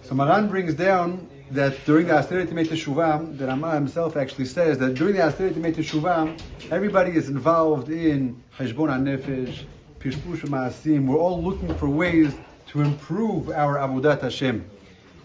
So Maran brings down that during the Aseret Yemei Teshuvah, the Rama himself actually says that during the Aseret Yemei Teshuvah, everybody is involved in Cheshbon HaNefesh, Pishpush Ma'asim. We're all looking for ways to improve our Avodat Hashem.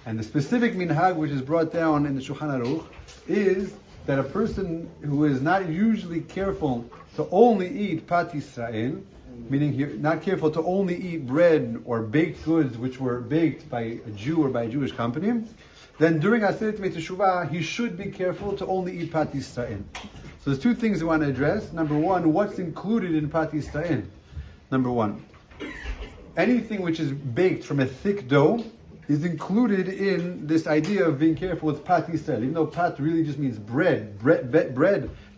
And the specific minhag which is brought down in the Shulchan Aruch is that a person who is not usually careful to only eat Pat Yisrael, meaning he's not careful to only eat bread or baked goods which were baked by a Jew or by a Jewish company, then during Aseret Yemei Teshuvah, he should be careful to only eat Pat Yisrael. So there's two things we want to address. Number one, what's included in Pat Yisrael? Number one, anything which is baked from a thick dough is included in this idea of being careful with Pat Yisrael. Even though Pat really just means bread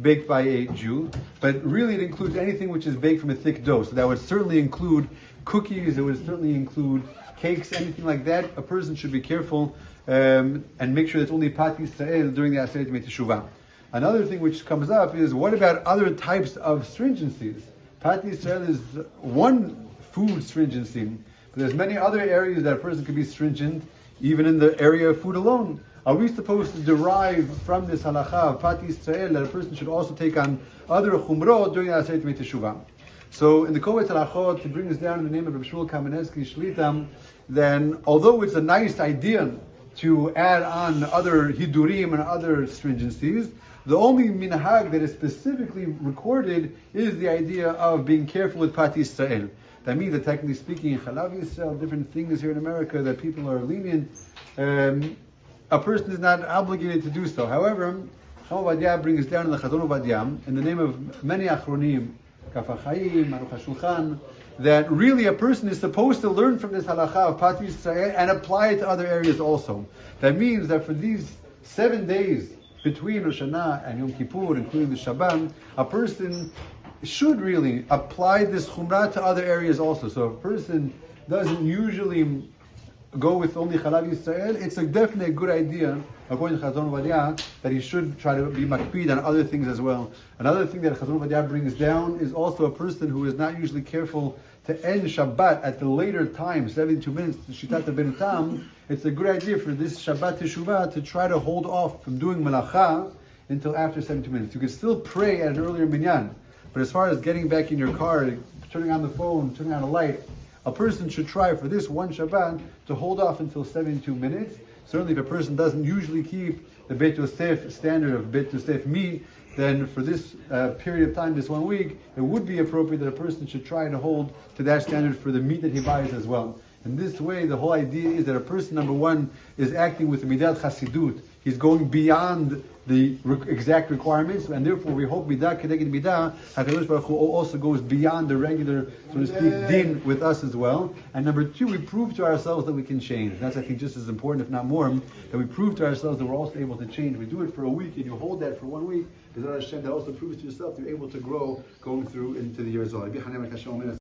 baked by a Jew, but really it includes anything which is baked from a thick dough. So that would certainly include cookies, it would certainly include cakes, anything like that. A person should be careful and make sure it's only Pat Yisrael during the Aseret Yemei Teshuvah. Another thing which comes up is, what about other types of stringencies? Pat Yisrael is one food stringency. There's many other areas that a person can be stringent, even in the area of food alone. Are we supposed to derive from this halacha of Pat Yisrael that a person should also take on other chumrot during the Aseret Yemei Teshuvah? So in the Kovetz Halachot, to bring this down in the name of Rabbi Shmuel Kamenetsky Shlita, then although it's a nice idea to add on other hidurim and other stringencies, the only minhag that is specifically recorded is the idea of being careful with Pat Yisrael. That means that technically speaking, in Chalav Yisrael, different things here in America that people are lenient, a person is not obligated to do so. However, Chacham Ovadia brings down in the Chazon Ovadia, in the name of many Achronim, Kaf HaChaim, Aruch HaShulchan, that really a person is supposed to learn from this halacha of Pat Yisrael and apply it to other areas also. That means that for these 7 days between Rosh Hashanah and Yom Kippur, including the Shabbat, a person should really apply this chumrah to other areas also. So if a person doesn't usually go with only Chalav Yisrael, it's a definitely a good idea, according to Chazon Ovadia, that he should try to be makpid on other things as well. Another thing that Chazon Ovadia brings down is also a person who is not usually careful to end Shabbat at the later time, 72 minutes, Shitat Ben Tam. It's a good idea for this Shabbat Teshuvah to try to hold off from doing Malacha until after 72 minutes. You can still pray at an earlier minyan, but as far as getting back in your car, turning on the phone, turning on a light, a person should try for this one Shabbat to hold off until 72 minutes. Certainly if a person doesn't usually keep the Beit Yosef standard of Beit Yosef meat, then for this period of time, this 1 week, it would be appropriate that a person should try to hold to that standard for the meat that he buys as well. In this way, the whole idea is that a person, number one, is acting with midat chasidut. He's going beyond the exact requirements, and therefore we hope midah kedeged midah, HaKadosh Baruch Hu also goes beyond the regular, so to speak, din with us as well. And number two, we prove to ourselves that we can change. That's, I think, just as important, if not more, that we prove to ourselves that we're also able to change. We do it for a week, and you hold that for 1 week, that also proves to yourself that you're able to grow going through into the year as well.